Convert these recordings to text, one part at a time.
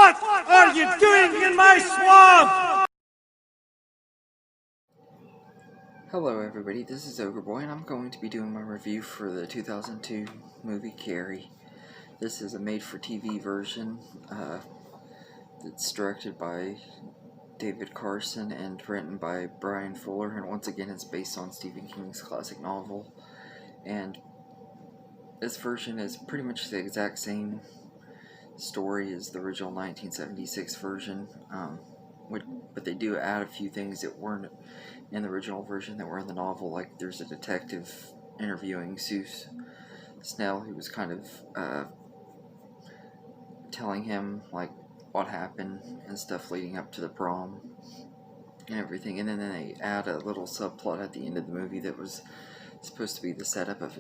What are you doing in my swamp? Hello everybody, this is Ogre Boy, and I'm going to be doing my review for the 2002 movie Carrie. This is a made-for-TV version that's directed by David Carson and written by Brian Fuller, and once again it's based on Stephen King's classic novel. And this version is pretty much the exact same story as the original 1976 version, but they do add a few things that weren't in the original version that were in the novel. Like there's a detective interviewing Snell, who was kind of telling him like what happened and stuff leading up to the prom and everything, and then they add a little subplot at the end of the movie that was supposed to be the setup of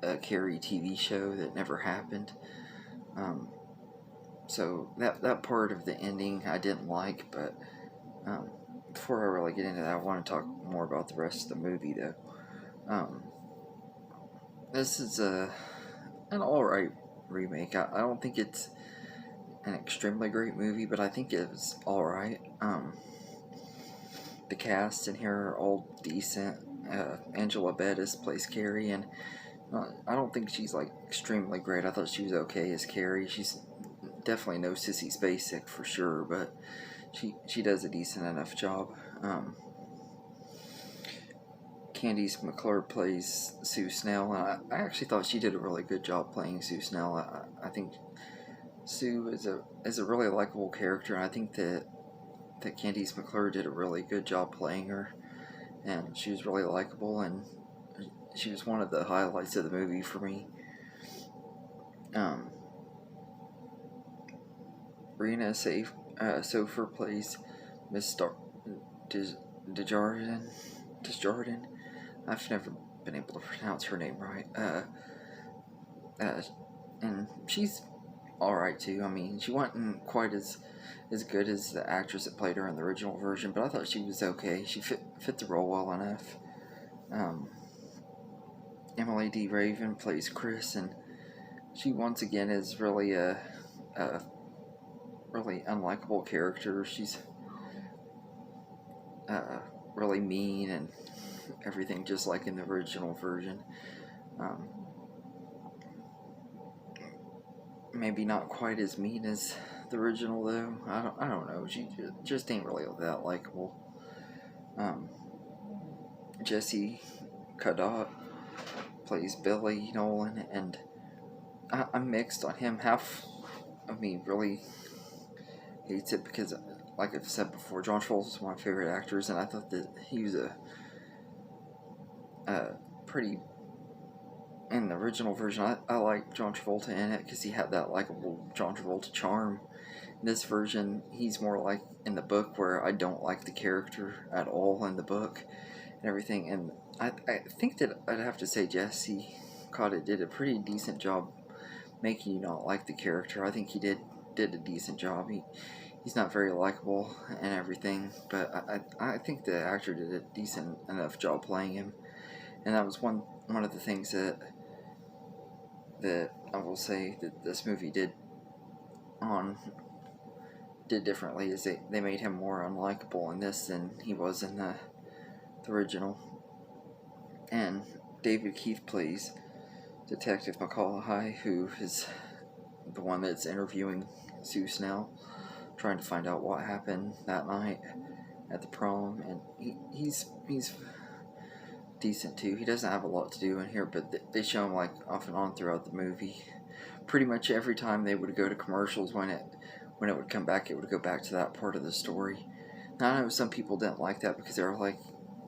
a Carrie TV show that never happened. So that part of the ending I didn't like, but before I really get into that, I want to talk more about the rest of the movie, though. This is an alright remake. I don't think it's an extremely great movie, but I think it was alright. The cast in here are all decent. Angela Bettis plays Carrie, and I don't think she's like extremely great. I thought she was okay as Carrie. She's definitely no Sissy Spacek for sure, but she does a decent enough job. Candice McClure plays Sue Snell, and I actually thought she did a really good job playing Sue Snell. I think Sue is a really likable character, and I think that Candice McClure did a really good job playing her, and she was really likable, and she was one of the highlights of the movie for me. Marina Safe plays Miss Desjardins. I've never been able to pronounce her name right. And she's alright too. I mean, she wasn't quite as good as the actress that played her in the original version, but I thought she was okay. She fit the role well enough. Emily D. Draven plays Chris, and she once again is really a really unlikable character. She's really mean and everything, just like in the original version. Maybe not quite as mean as the original, though. I don't know. She just ain't really that likable. Jesse Cadot plays Billy Nolan, and I'm mixed on him. Half of me really hates it because, like I've said before, John Travolta is one of my favorite actors, and I thought that he was a pretty, in the original version, I like John Travolta in it because he had that likable John Travolta charm. In this version, he's more like in the book, where I don't like the character at all in the book and everything, and I think that I'd have to say Jesse Cadot did a pretty decent job making you not like the character. I think he did a decent job. He's not very likable and everything, but I think the actor did a decent enough job playing him, and that was one of the things that I will say that this movie did differently, is they made him more unlikable in this than he was in the original. And David Keith plays Detective McCullough, who is the one that's interviewing Sue Snell, trying to find out what happened that night at the prom, and he's decent too. He doesn't have a lot to do in here, but they show him like off and on throughout the movie. Pretty much every time they would go to commercials, when it would come back, it would go back to that part of the story. Now, I know some people didn't like that because they were like,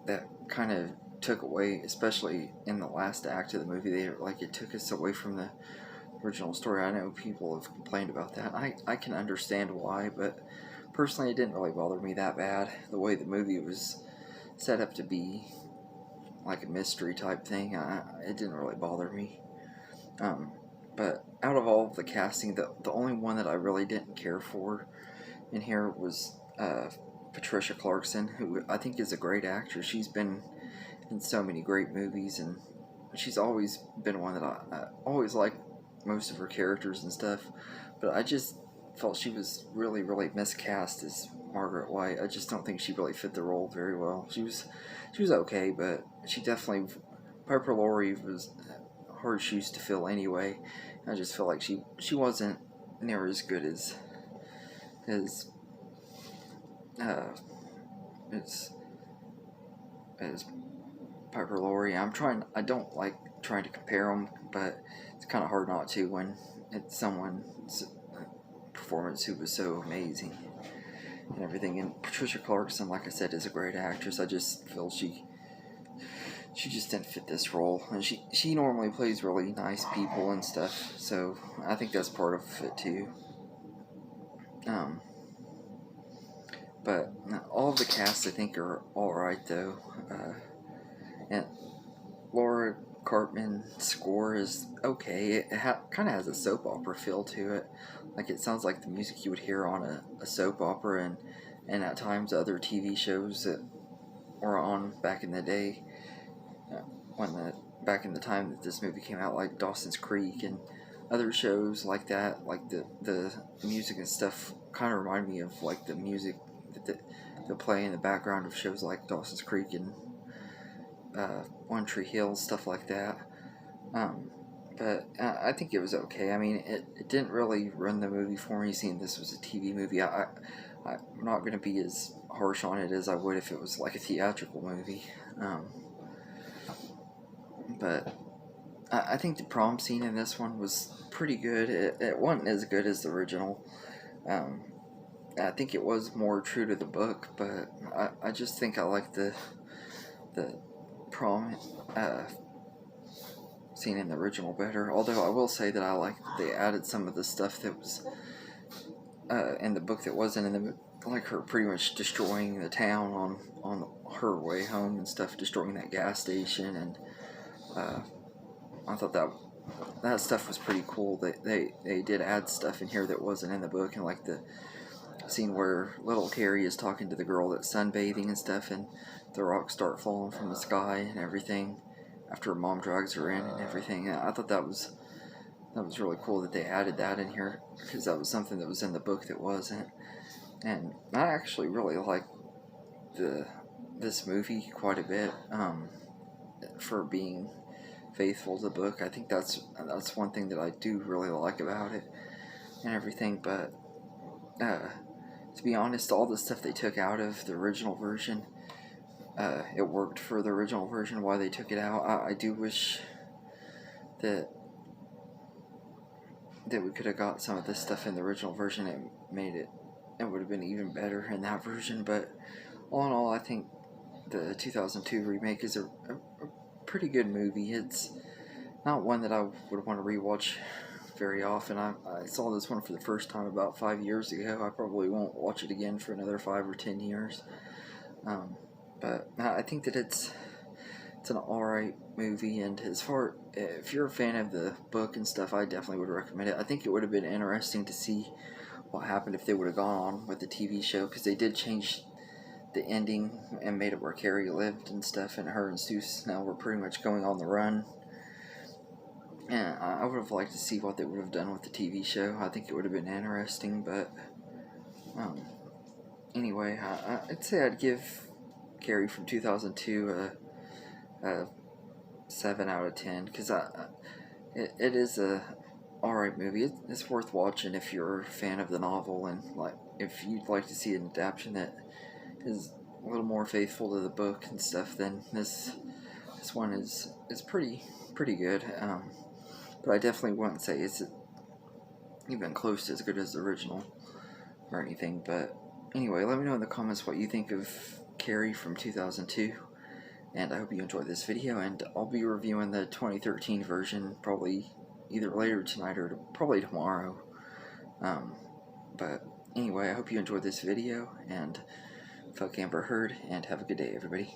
that kind of took away, especially in the last act of the movie, they were like, it took us away from the original story. I know people have complained about that. I can understand why, but personally it didn't really bother me that bad. The way the movie was set up to be like a mystery type thing, it didn't really bother me. But out of all of the casting, the only one that I really didn't care for in here was Patricia Clarkson, who I think is a great actress. She's been in so many great movies, and she's always been one that I always like most of her characters and stuff, but I just felt she was really miscast as Margaret White. I just don't think she really fit the role very well. She was okay, but she definitely, Piper Laurie was hard shoes to fill anyway. I just feel like she wasn't near as good as uh, as Piper Laurie. I don't like trying to compare them, but it's kind of hard not to when it's someone's performance who was so amazing and everything. And Patricia Clarkson, like I said, is a great actress. I just feel she just didn't fit this role, and she normally plays really nice people and stuff, so I think that's part of it too. But all of the cast I think are alright though, and Laura Cartman's score is okay. It kind of has a soap opera feel to it. Like, it sounds like the music you would hear on a soap opera, and at times other TV shows that were on back in the day, back in the time that this movie came out, like Dawson's Creek and other shows like that. Like the music and stuff kind of remind me of like the music that they'll play in the background of shows like Dawson's Creek and One Tree Hill, stuff like that. But I think it was okay. I mean, it didn't really run the movie for me, seeing this was a TV movie. I'm not going to be as harsh on it as I would if it was like a theatrical movie. But I think the prom scene in this one was pretty good. It wasn't as good as the original. I think it was more true to the book, but I just think I like the prom scene in the original better. Although I will say that I like that they added some of the stuff that was in the book that wasn't in the, like her pretty much destroying the town on her way home and stuff, destroying that gas station, and I thought that stuff was pretty cool. They did add stuff in here that wasn't in the book, and like the scene where little Carrie is talking to the girl that's sunbathing and stuff, and the rocks start falling from the sky and everything after her mom drags her in and everything. I thought that was really cool that they added that in here, because that was something that was in the book that wasn't. And I actually really like this movie quite a bit, for being faithful to the book. I think that's one thing that I do really like about it and everything. But to be honest, all the stuff they took out of the original version, it worked for the original version. Why they took it out, I do wish that we could have got some of this stuff in the original version. It would have been even better in that version. But all in all, I think the 2002 remake is a pretty good movie. It's not one that I would want to rewatch very often. I saw this one for the first time about 5 years ago. I probably won't watch it again for another 5 or 10 years. But I think that it's an alright movie, and if you're a fan of the book and stuff, I definitely would recommend it. I think it would have been interesting to see what happened if they would have gone on with the TV show, because they did change the ending and made it where Carrie lived and stuff, and her and Snell were pretty much going on the run. And I would have liked to see what they would have done with the TV show. I think it would have been interesting, but anyway, I'd say I'd give Carrie from 2002 a 7 out of 10, because it is a alright movie. It's worth watching if you're a fan of the novel, and like if you'd like to see an adaptation that is a little more faithful to the book and stuff, then this one is pretty good. But I definitely wouldn't say it's even close to as good as the original or anything. But anyway, let me know in the comments what you think of Carrie from 2002. And I hope you enjoyed this video, and I'll be reviewing the 2013 version probably either later tonight or probably tomorrow. But anyway, I hope you enjoyed this video, and fuck Amber Heard, and have a good day, everybody.